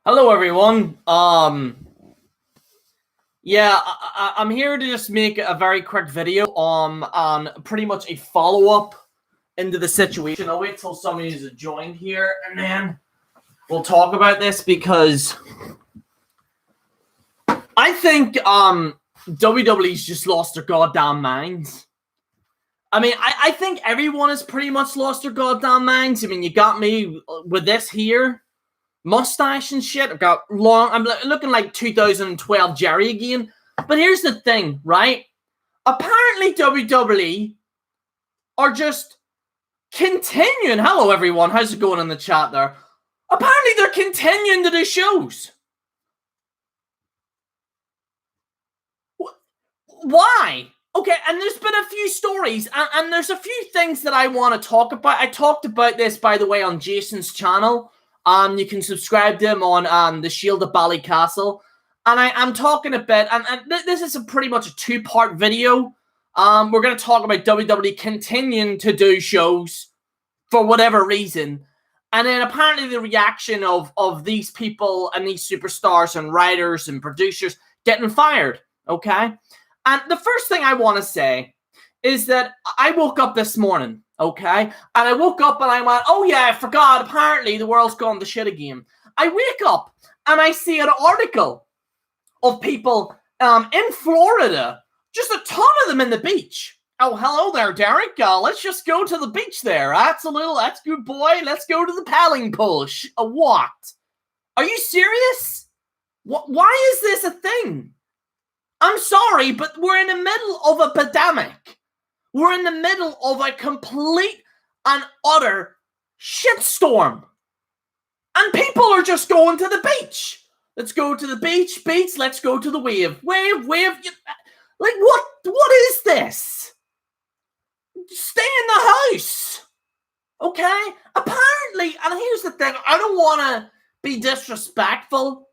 Hello, everyone. I'm here to just make a very quick video on pretty much a follow-up into the situation. I'll wait till somebody is joined here, and then we'll talk about this because I think WWE's just lost their goddamn minds. I mean, I think everyone has pretty much lost their goddamn minds. I mean, you got me with this here. Mustache and shit. I've got long. I'm looking like 2012 Jerry again. But here's the thing, right? Apparently WWE are just continuing. Hello, everyone. How's it going in the chat there? Apparently they're continuing to do shows. Why? Okay, and there's been a few stories, and there's a few things that I want to talk about. I talked about this, by the way, on Jason's channel. You can subscribe to him on the Shield of Ballycastle. And I'm talking a bit, and this is pretty much a two-part video. We're going to talk about WWE continuing to do shows for whatever reason. And then apparently the reaction of these people and these superstars and writers and producers getting fired, okay? And the first thing I want to say is that I woke up this morning, okay? And I woke up and I went, oh yeah, I forgot. Apparently the world's gone to shit again. I wake up and I see an article of people in Florida, just a ton of them in the beach. Oh, hello there, Derek. Let's just go to the beach there. That's good, boy. Let's go to the paddling pool. What? Are you serious? Why is this a thing? I'm sorry, but we're in the middle of a pandemic. We're in the middle of a complete and utter shitstorm. And people are just going to the beach. Let's go to the beach, let's go to the wave. Wave. Like, what is this? Stay in the house. Okay? Apparently, and here's the thing, I don't want to be disrespectful,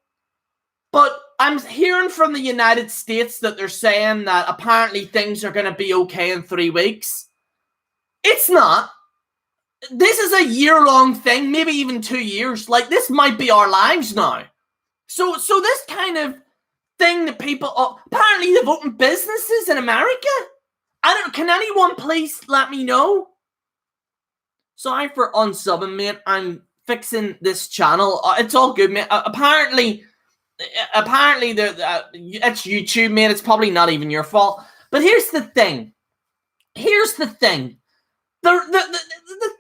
but I'm hearing from the United States that they're saying that apparently things are going to be okay in 3 weeks. It's not. This is a year-long thing, maybe even 2 years. Like, this might be our lives now. So this kind of thing that people... apparently they've opened businesses in America? Can anyone please let me know? Sorry for unsubbing, mate. I'm fixing this channel. It's all good, mate. Apparently it's YouTube, mate. It's probably not even your fault. But here's the thing. The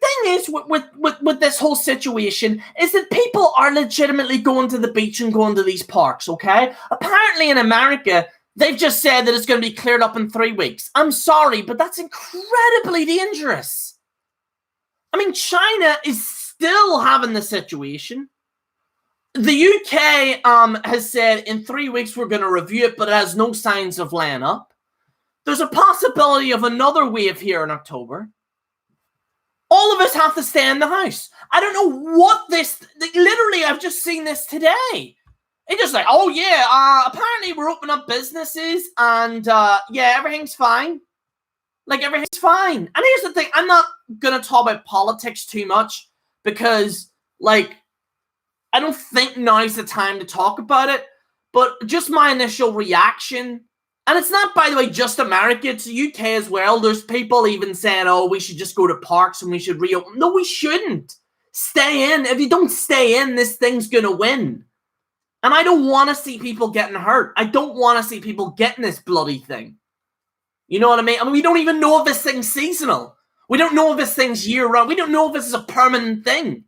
thing is with this whole situation is that people are legitimately going to the beach and going to these parks, okay? Apparently in America, they've just said that it's going to be cleared up in 3 weeks. I'm sorry, but that's incredibly dangerous. I mean, China is still having the situation. The UK has said in 3 weeks we're going to review it, but it has no signs of laying up. There's a possibility of another wave here in October. All of us have to stay in the house. I don't know what this... Literally, I've just seen this today. It's just like, oh yeah, apparently we're opening up businesses and yeah, everything's fine. Like, everything's fine. And here's the thing. I'm not going to talk about politics too much because, like, I don't think now's the time to talk about it. But just my initial reaction... And it's not, by the way, just America. It's the UK as well. There's people even saying, oh, we should just go to parks and we should reopen. No, we shouldn't. Stay in. If you don't stay in, this thing's going to win. And I don't want to see people getting hurt. I don't want to see people getting this bloody thing. You know what I mean? I mean, we don't even know if this thing's seasonal. We don't know if this thing's year-round. We don't know if this is a permanent thing.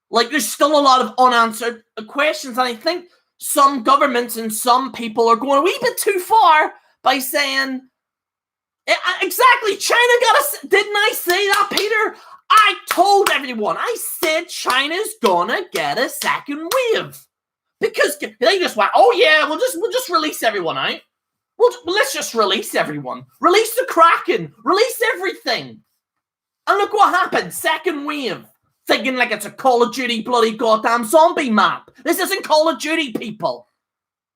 Like, there's still a lot of unanswered questions. And I think... some governments and some people are going a wee bit too far by saying, exactly, China got us. Didn't I say that, Peter? I told everyone. I said China's gonna get a second wave. Because they just went, oh yeah, we'll just release everyone out. Let's just release everyone. Release the Kraken. Release everything. And look what happened. Second wave. Thinking like it's a Call of Duty bloody goddamn zombie map. This isn't Call of Duty, people.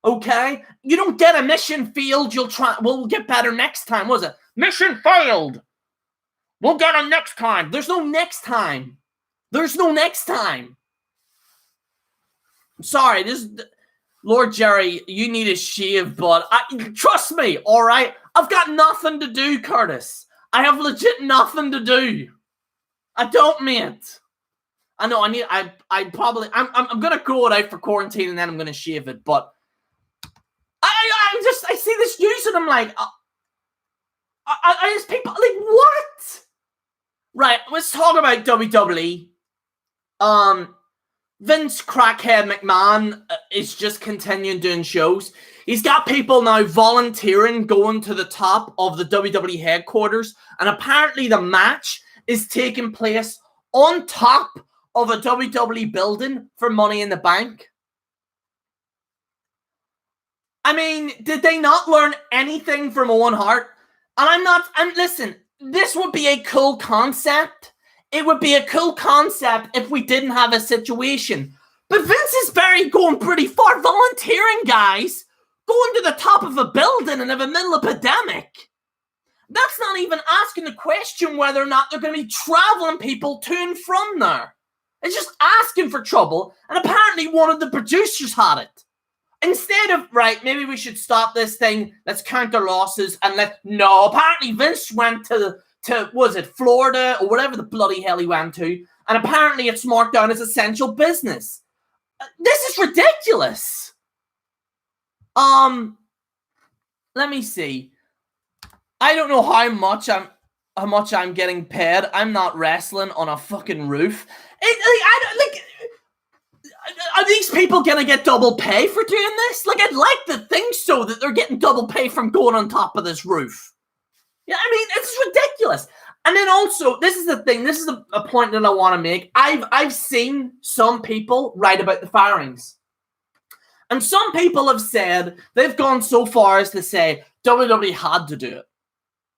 Okay? You don't get a mission failed, we'll get better next time, was it? Mission failed. We'll get them next time. There's no next time. There's no next time. sorry, this Lord Jerry, you need a shave, but trust me, all right? I've got nothing to do, Curtis. I have legit nothing to do. I don't, mate. I know. I'm gonna grow it out for quarantine, and then I'm gonna shave it. But I see this news, and I'm like, I just people like what? Right. Let's talk about WWE. Vince Crackhead McMahon is just continuing doing shows. He's got people now volunteering going to the top of the WWE headquarters, and apparently the match is taking place on top of a WWE building for Money in the Bank. I mean, did they not learn anything from Owen Hart? And listen, this would be a cool concept. It would be a cool concept if we didn't have a situation. But Vince is going pretty far. Volunteering, guys. Going to the top of a building in the middle of a pandemic. That's not even asking the question whether or not they're going to be traveling people to and from there. It's just asking for trouble. And apparently one of the producers had it. Instead of, right, maybe we should stop this thing. Let's count our losses. No, apparently Vince went to was it Florida or whatever the bloody hell he went to, and apparently it's marked down as essential business. This is ridiculous. Let me see. I don't know how much I'm getting paid. I'm not wrestling on a fucking roof. Are these people gonna get double pay for doing this? Like, I'd like to think so, that they're getting double pay from going on top of this roof. Yeah, I mean, it's ridiculous. And then also, this is the thing. This is a point that I want to make. I've seen some people write about the firings. And some people have said, they've gone so far as to say, WWE had to do it.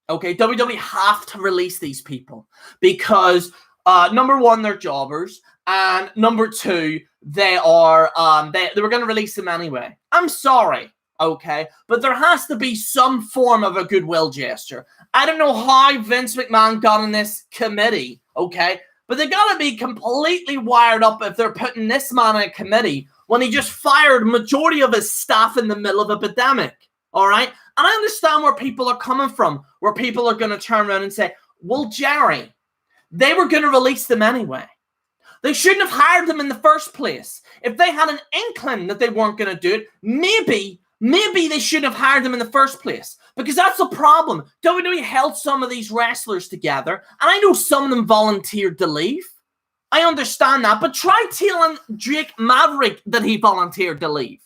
Okay, WWE have to release these people. Because, number one, they're jobbers. And number two, they were going to release them anyway. I'm sorry. Okay, but there has to be some form of a goodwill gesture. I don't know how Vince McMahon got in this committee, okay, but they got to be completely wired up if they're putting this man in a committee when he just fired majority of his staff in the middle of a pandemic, all right? And I understand where people are coming from, where people are going to turn around and say, well, Jerry, they were going to release them anyway. They shouldn't have hired them in the first place. If they had an inkling that they weren't going to do it, maybe they shouldn't have hired them in the first place. Because that's the problem. WWE held some of these wrestlers together. And I know some of them volunteered to leave. I understand that. But try telling Drake Maverick that he volunteered to leave.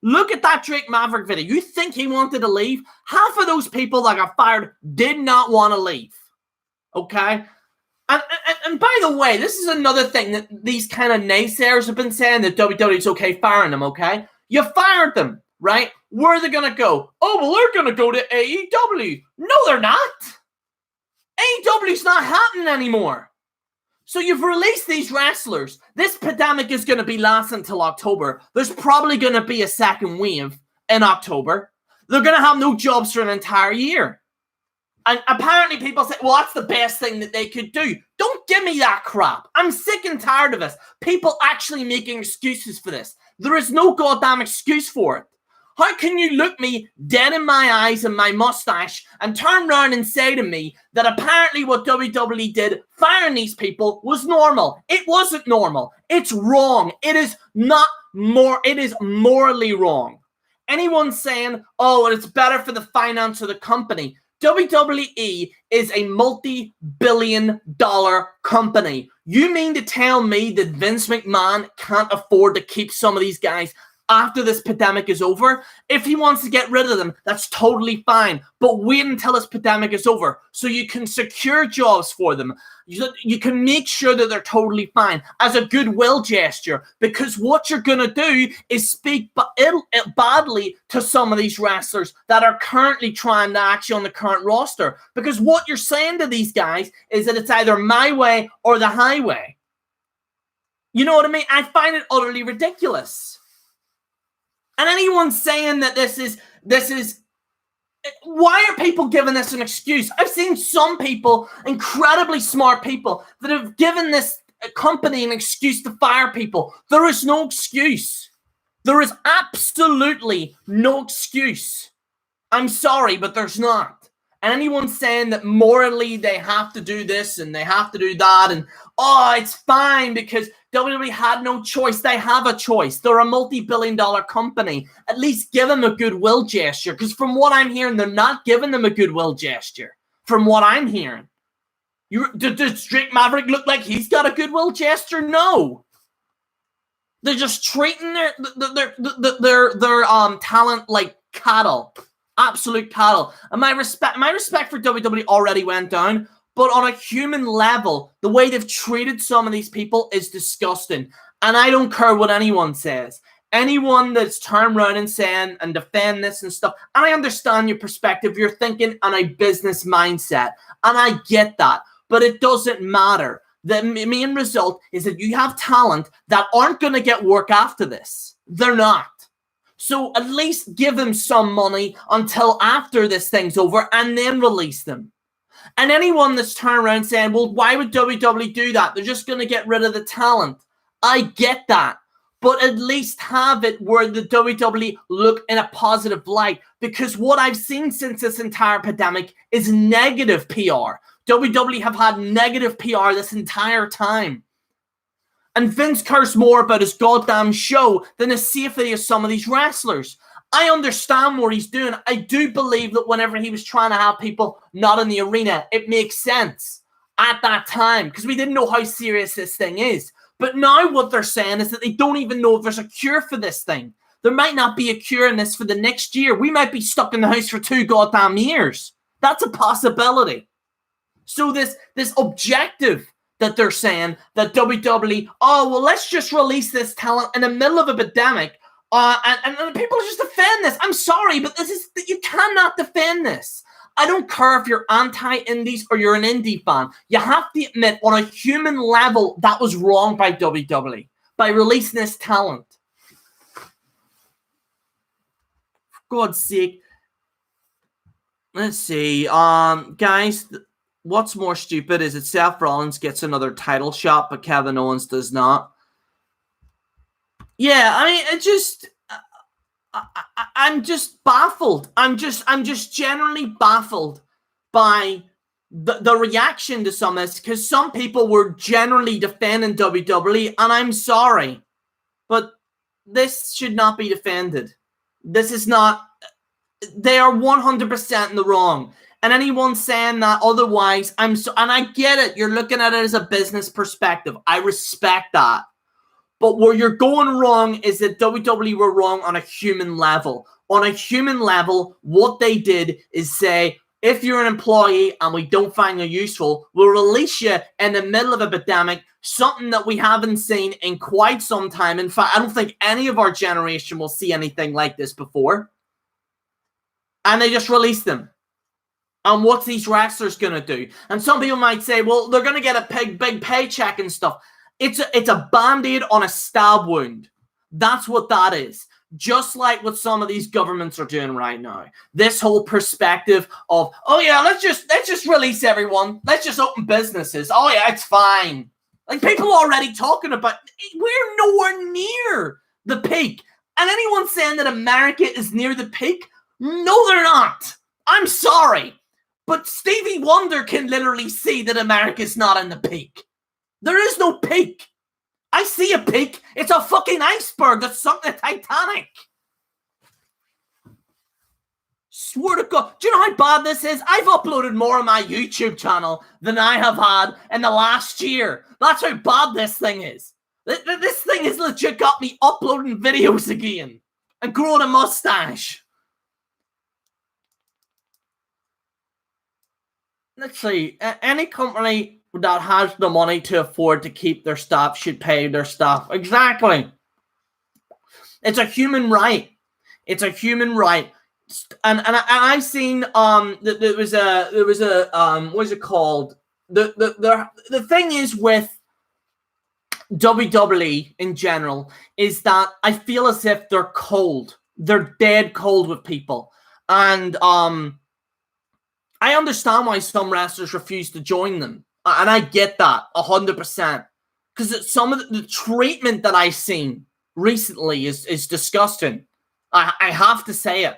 Look at that Drake Maverick video. You think he wanted to leave? Half of those people that got fired did not want to leave. Okay? And by the way, this is another thing that these kind of naysayers have been saying, that WWE's okay firing them, okay? You fired them. Right? Where are they going to go? Oh, well, they're going to go to AEW. No, they're not. AEW's not happening anymore. So you've released these wrestlers. This pandemic is going to be lasting until October. There's probably going to be a second wave in October. They're going to have no jobs for an entire year. And apparently people say, well, that's the best thing that they could do. Don't give me that crap. I'm sick and tired of this. People actually making excuses for this. There is no goddamn excuse for it. How can you look me dead in my eyes and my mustache and turn around and say to me that apparently what WWE did, firing these people, was normal? It wasn't normal. It's wrong. It is morally wrong. Anyone saying, oh, it's better for the finance of the company. WWE is a multi-billion-dollar company. You mean to tell me that Vince McMahon can't afford to keep some of these guys after this pandemic is over? If he wants to get rid of them, that's totally fine. But wait until this pandemic is over so you can secure jobs for them. You can make sure that they're totally fine as a goodwill gesture, because what you're going to do is speak badly to some of these wrestlers that are currently trying to actually on the current roster. Because what you're saying to these guys is that it's either my way or the highway. You know what I mean? I find it utterly ridiculous. And anyone saying that this is, why are people giving this an excuse? I've seen some people, incredibly smart people, that have given this company an excuse to fire people. There is no excuse. There is absolutely no excuse. I'm sorry, but there's not. And anyone saying that morally they have to do this and they have to do that and, oh, it's fine because WWE had no choice. They have a choice. They're a multi-billion-dollar company. At least give them a goodwill gesture, because from what I'm hearing, they're not giving them a goodwill gesture. From what I'm hearing. Does Drake Maverick look like he's got a goodwill gesture? No. They're just treating their talent like cattle. Absolute cattle. And my respect for WWE already went down, but on a human level, the way they've treated some of these people is disgusting. And I don't care what anyone says. Anyone that's turned around and saying and defend this and stuff, and I understand your perspective, you're thinking on a business mindset, and I get that, but it doesn't matter. The main result is that you have talent that aren't going to get work after this. They're not. So at least give them some money until after this thing's over and then release them. And anyone that's turned around saying, well, why would WWE do that? They're just going to get rid of the talent. I get that. But at least have it where the WWE look in a positive light. Because what I've seen since this entire pandemic is negative PR. WWE have had negative PR this entire time. And Vince cares more about his goddamn show than the safety of some of these wrestlers. I understand what he's doing. I do believe that whenever he was trying to have people not in the arena, it makes sense at that time because we didn't know how serious this thing is. But now what they're saying is that they don't even know if there's a cure for this thing. There might not be a cure in this for the next year. We might be stuck in the house for 2 goddamn years. That's a possibility. So this objective that they're saying that WWE, oh, well, let's just release this talent in the middle of a pandemic, and people just defend this. I'm sorry, but you cannot defend this. I don't care if you're anti-indies or you're an indie fan. You have to admit, on a human level, that was wrong by WWE, by releasing this talent. For God's sake. Let's see. Guys, what's more stupid is that Seth Rollins gets another title shot, but Kevin Owens does not. Yeah, I mean, it just... I'm just baffled. I'm just generally baffled by the reaction to some of this, because some people were generally defending WWE, and I'm sorry, but this should not be defended. This is not... They are 100% in the wrong. And anyone saying that otherwise, and I get it, you're looking at it as a business perspective. I respect that. But where you're going wrong is that WWE were wrong on a human level. On a human level, what they did is say, if you're an employee and we don't find you useful, we'll release you in the middle of a pandemic, something that we haven't seen in quite some time. In fact, I don't think any of our generation will see anything like this before. And they just release them. And what's these wrestlers going to do? And some people might say, well, they're going to get a big paycheck and stuff. It's a Band-Aid on a stab wound. That's what that is. Just like what some of these governments are doing right now. This whole perspective of, oh yeah, let's just release everyone. Let's just open businesses. Oh yeah, it's fine. Like, people are already talking about, we're nowhere near the peak. And anyone saying that America is near the peak, no, they're not. I'm sorry. But Stevie Wonder can literally see that America's not in the peak. There is no peak. I see a peak. It's a fucking iceberg that sunk the Titanic. Swear to God. Do you know how bad this is? I've uploaded more on my YouTube channel than I have had in the last year. That's how bad this thing is. This thing has legit got me uploading videos again and growing a mustache. Let's see. Any company that has the money to afford to keep their staff should pay their staff. Exactly. It's a human right. It's a human right. And I've seen there was a what is it called? The thing is with WWE in general is that I feel as if they're cold. They're dead cold with people. And I understand why some wrestlers refuse to join them. And I get that 100%. because some of the treatment that I've seen recently is disgusting. I have to say it.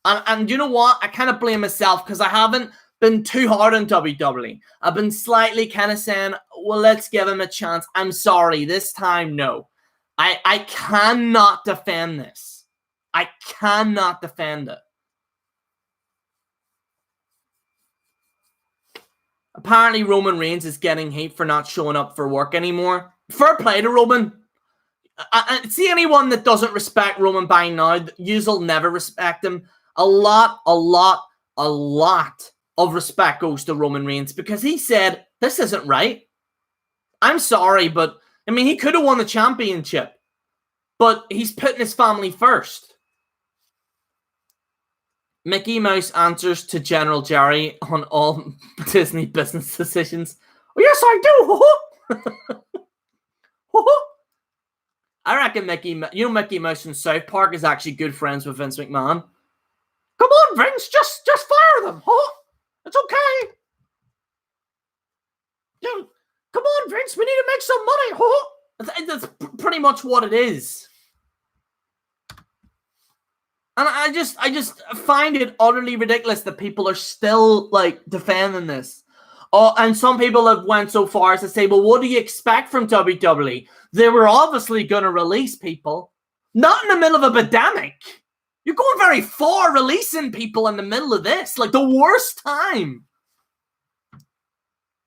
And you know what? I kind of blame myself because I haven't been too hard on WWE. I've been slightly kind of saying, well, let's give him a chance. I'm sorry. This time, no. I cannot defend this. I cannot defend it. Apparently, Roman Reigns is getting hate for not showing up for work anymore. Fair play to Roman. I see anyone that doesn't respect Roman by now, you'll never respect him. A lot of respect goes to Roman Reigns because he said, this isn't right. I'm sorry, but I mean, he could have won the championship, but he's putting his family first. Mickey Mouse answers to General Jerry on all Disney business decisions. Oh, yes, I do. I reckon Mickey Mouse in South Park is actually good friends with Vince McMahon. Come on, Vince, just fire them. It's okay. Dude, come on, Vince, we need to make some money. That's pretty much what it is. And I just find it utterly ridiculous that people are still like defending this. Oh, and some people have went so far as to say, well, what do you expect from WWE? They were obviously going to release people. Not in the middle of a pandemic. You're going very far releasing people in the middle of this. Like the worst time.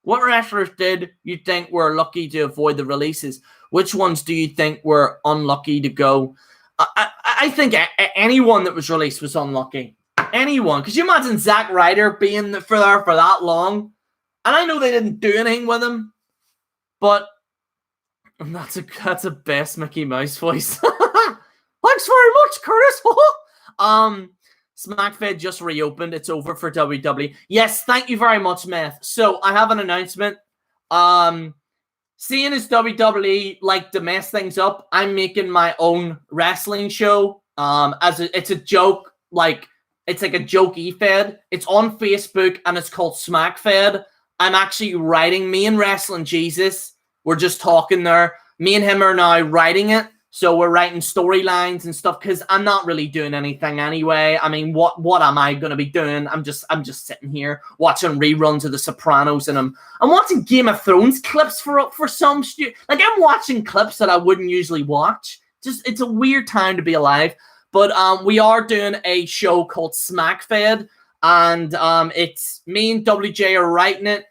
What wrestlers did you think were lucky to avoid the releases? Which ones do you think were unlucky to go? I think anyone that was released was unlucky. Anyone. Because you imagine Zack Ryder being there for that long. And I know they didn't do anything with him. But that's a best Mickey Mouse voice. Thanks very much, Curtis. SmackFed just reopened. It's over for WWE. Yes, thank you very much, Meth. So I have an announcement. Seeing as WWE like to mess things up, I'm making my own wrestling show. It's a joke, it's like a joke e-fed. It's on Facebook and it's called SmackFed. I'm actually writing. Me and Wrestling Jesus, we're just talking there. Me and him are now writing it. So we're writing storylines and stuff because I'm not really doing anything anyway. I mean, what am I going to be doing? I'm just sitting here watching reruns of The Sopranos, and I'm watching Game of Thrones clips for some like I'm watching clips that I wouldn't usually watch. Just it's a weird time to be alive. But we are doing a show called SmackFed, and it's me and WJ are writing it.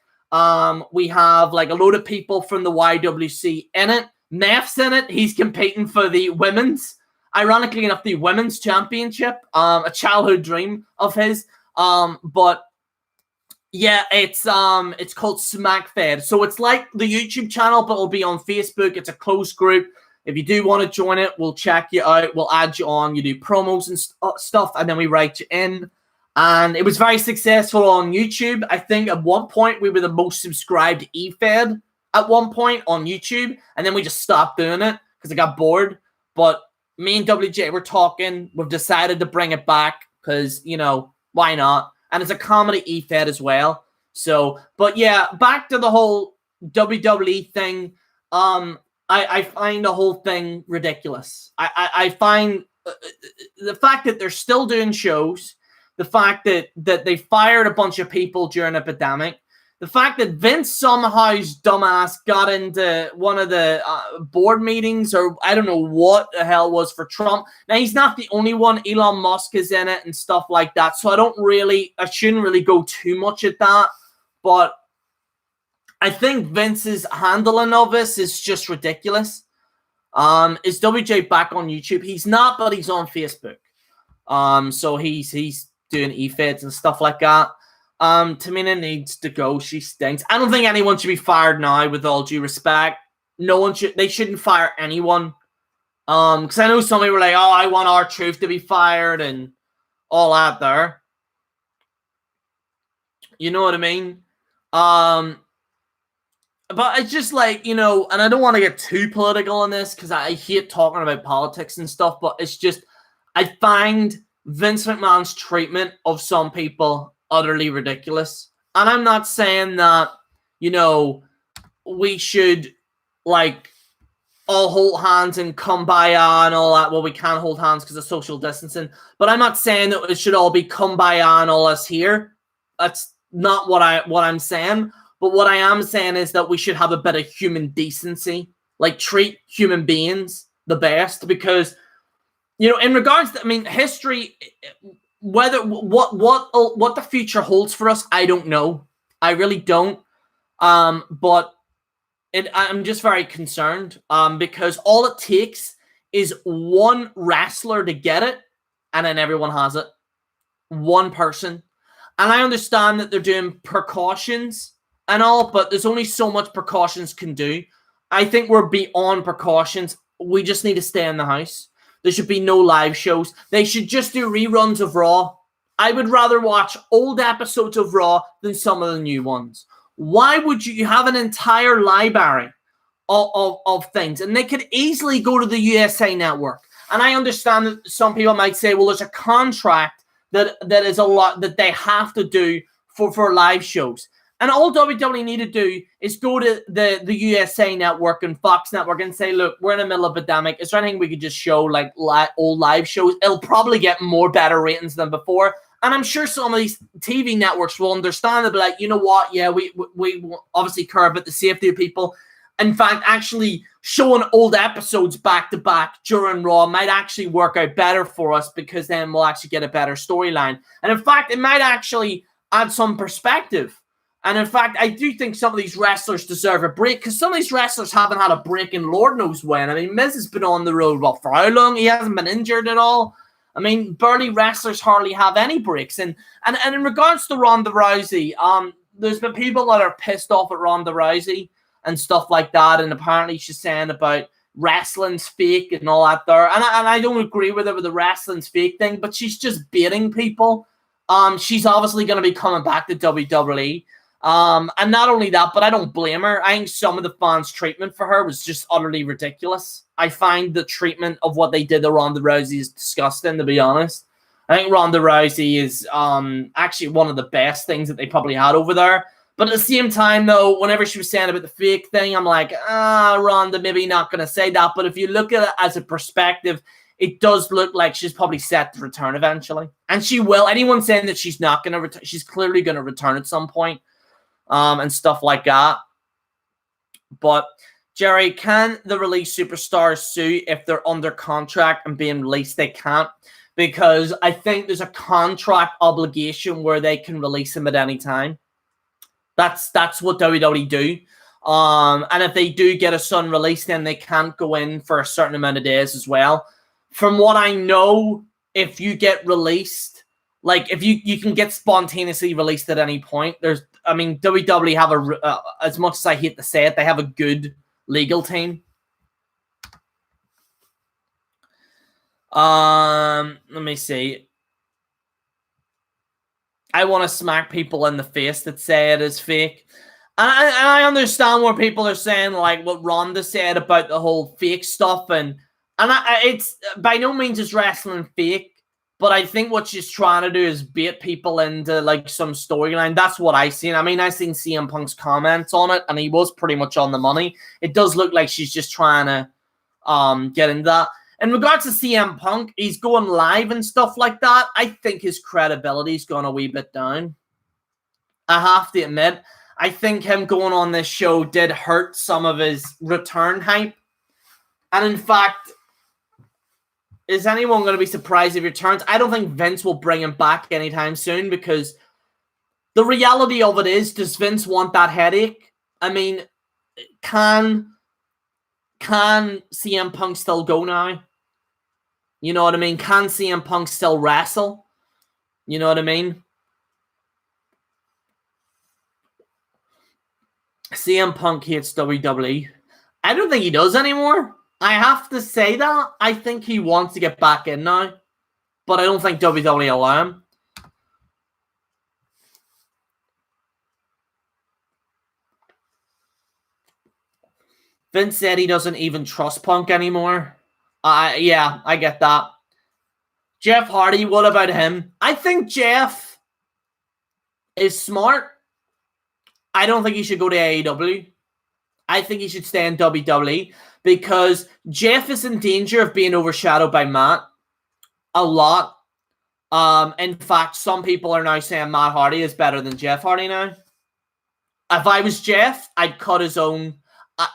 We have like a load of people from the YWC in it. Neff's in it. He's competing for the women's, ironically enough, the women's championship. A childhood dream of his. But yeah, it's called SmackFed. So it's like the YouTube channel, but it'll be on Facebook. It's a closed group. If you do want to join it, we'll check you out. We'll add you on. You do promos and stuff, and then we write you in. And it was very successful on YouTube. I think at one point we were the most subscribed e-fed at one point on YouTube, and then we just stopped doing it because I got bored. But me and WJ were talking. We've decided to bring it back because, why not? And it's a comedy e-fed as well. So, but yeah, back to the whole WWE thing. I find the whole thing ridiculous. I find the fact that they're still doing shows, the fact that they fired a bunch of people during a pandemic, the fact that Vince somehow's dumbass got into one of the board meetings, or I don't know what the hell was for Trump. Now, he's not the only one. Elon Musk is in it and stuff like that. So I shouldn't really go too much at that. But I think Vince's handling of this is just ridiculous. Is WJ back on YouTube? He's not, but he's on Facebook. So he's doing e-feds and stuff like that. Tamina needs to go. She stinks. I don't think anyone should be fired now, with all due respect. They shouldn't fire anyone. Because I know some people were like, oh, I want R-Truth to be fired and all that there. You know what I mean? But it's just like, and I don't want to get too political on this because I hate talking about politics and stuff, but it's just, I find Vince McMahon's treatment of some people utterly ridiculous. And I'm not saying that, we should like, all hold hands and kumbaya and all that. Well, we can't hold hands because of social distancing. But I'm not saying that it should all be kumbaya and all us here. That's not what I'm saying. But what I am saying is that we should have a bit of human decency. Like, treat human beings the best. Because, you know, in regards to, I mean, history, whether what the future holds for us, I don't know. I really don't. But I'm just very concerned because all it takes is one wrestler to get it, and then everyone has it. One person. And I understand that they're doing precautions and all, but there's only so much precautions can do. I think we're beyond precautions. We just need to stay in the house. There should be no live shows. They should just do reruns of Raw. I would rather watch old episodes of Raw than some of the new ones. Why would you have an entire library of things? And they could easily go to the USA Network. And I understand that some people might say, well, there's a contract that is a lot that they have to do for live shows. And all WWE need to do is go to the USA Network and Fox Network and say, look, we're in the middle of a pandemic. Is there anything we could just show, like old live shows? It'll probably get more better ratings than before. And I'm sure some of these TV networks will understand. They'll be like, you know what? Yeah, we obviously care about the safety of people. In fact, actually showing old episodes back to back during Raw might actually work out better for us because then we'll actually get a better storyline. And in fact, it might actually add some perspective. And in fact, I do think some of these wrestlers deserve a break because some of these wrestlers haven't had a break in Lord knows when. I mean, Miz has been on the road, well, for how long? He hasn't been injured at all. I mean, burly wrestlers hardly have any breaks. And in regards to Ronda Rousey, there's been people that are pissed off at Ronda Rousey and stuff like that. And apparently she's saying about wrestling's fake and all that there. And I don't agree with it with the wrestling's fake thing, but she's just baiting people. She's obviously going to be coming back to WWE. And not only that, but I don't blame her. I think some of the fans' treatment for her was just utterly ridiculous. I find the treatment of what they did to Ronda Rousey is disgusting, to be honest. I think Ronda Rousey is actually one of the best things that they probably had over there. But at the same time, though, whenever she was saying about the fake thing, I'm like, Ronda, maybe not going to say that. But if you look at it as a perspective, it does look like she's probably set to return eventually. And she will. Anyone saying that she's not going to return, she's clearly going to return at some point. And stuff like that. But, Jerry, can the release superstars sue if they're under contract and being released? They can't, because I think there's a contract obligation where they can release them at any time. That's what WWE do. And if they do get a sudden release, then they can't go in for a certain amount of days as well. From what I know, if you get released, like if you can get spontaneously released at any point, WWE have as much as I hate to say it, they have a good legal team. Let me see. I want to smack people in the face that say it is fake. And I understand what people are saying, like what Ronda said about the whole fake stuff. And it's by no means is wrestling fake. But I think what she's trying to do is bait people into like some storyline. That's what I seen. I mean, I seen CM Punk's comments on it, and he was pretty much on the money. It does look like she's just trying to get into that. In regards to CM Punk, he's going live and stuff like that. I think his credibility's gone a wee bit down. I have to admit, I think him going on this show did hurt some of his return hype. And in fact, is anyone going to be surprised if he returns? I don't think Vince will bring him back anytime soon because the reality of it is, does Vince want that headache? I mean, can CM Punk still go now? You know what I mean? Can CM Punk still wrestle? You know what I mean? CM Punk hates WWE. I don't think he does anymore. I have to say that. I think he wants to get back in now. But I don't think WWE allow him. Vince said he doesn't even trust Punk anymore. Yeah, I get that. Jeff Hardy, what about him? I think Jeff is smart. I don't think he should go to AEW. I think he should stay in WWE because Jeff is in danger of being overshadowed by Matt a lot. In fact, some people are now saying Matt Hardy is better than Jeff Hardy now. If I was Jeff, I'd cut his own.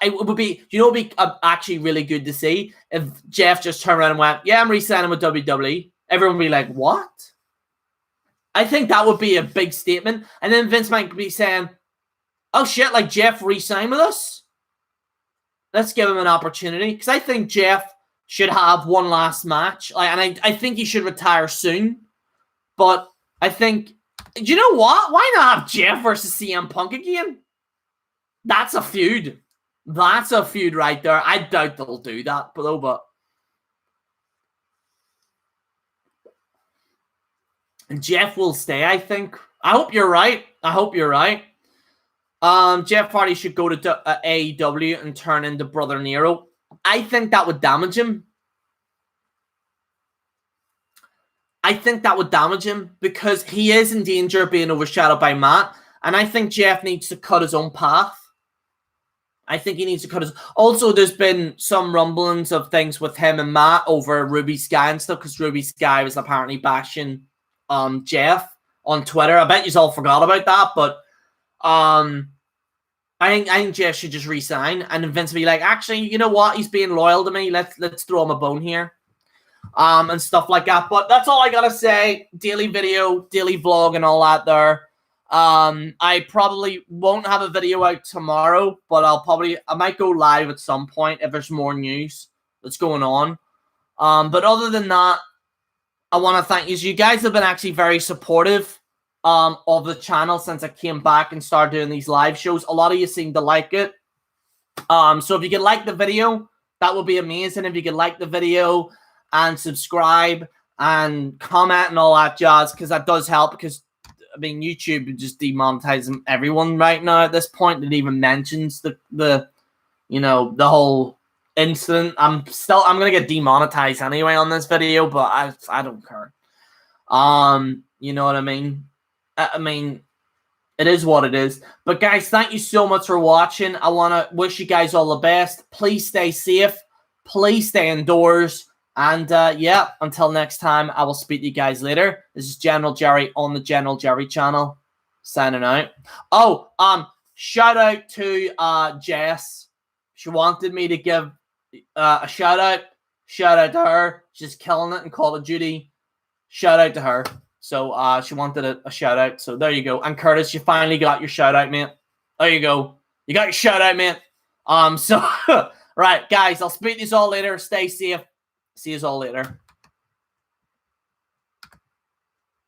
It would be, you know, it'd be actually really good to see if Jeff just turned around and went, "Yeah, I'm re-signing with WWE." Everyone would be like, "What?" I think that would be a big statement, and then Vince might be saying, "Oh shit, like Jeff re-signed with us. Let's give him an opportunity." Because I think Jeff should have one last match, and I think he should retire soon. But I think, do you know what? Why not have Jeff versus CM Punk again? That's a feud. That's a feud right there. I doubt they'll do that, but Jeff will stay, I think. I hope you're right. I hope you're right. Jeff Hardy should go to AEW and turn into Brother Nero. I think that would damage him. I think that would damage him because he is in danger of being overshadowed by Matt. And I think Jeff needs to cut his own path. I think he needs to cut his... Also, there's been some rumblings of things with him and Matt over Ruby Sky and stuff because Ruby Sky was apparently bashing Jeff on Twitter. I bet you all forgot about that, but I think Jeff should just resign and Vince be like, actually, you know what? He's being loyal to me. Let's throw him a bone here. And stuff like that. But that's all I gotta say. Daily video, daily vlog, and all that there. I probably won't have a video out tomorrow, but I might go live at some point if there's more news that's going on. But other than that, I want to thank you. You guys have been actually very supportive of the channel since I came back and started doing these live shows. A lot of you seem to like it. So if you could like the video, that would be amazing. If you could like the video and subscribe and comment and all that jazz, because that does help. Because I mean, YouTube is just demonetizing everyone right now at this point. It even mentions the you know, the whole incident. I'm gonna get demonetized anyway on this video, but I don't care. You know what I mean? I mean, it is what it is. But guys, thank you so much for watching. I want to wish you guys all the best. Please stay safe. Please stay indoors. And yeah, until next time, I will speak to you guys later. This is General Jerry on the General Jerry channel, signing out. Oh, shout out to Jess. She wanted me to give a shout out. Shout out to her. She's killing it in Call of Duty. Shout out to her. So she wanted a shout out. So there you go. And Curtis, you finally got your shout out, mate. There you go. You got your shout out, mate. So right, guys, I'll speak to you all later. Stay safe. See you all later.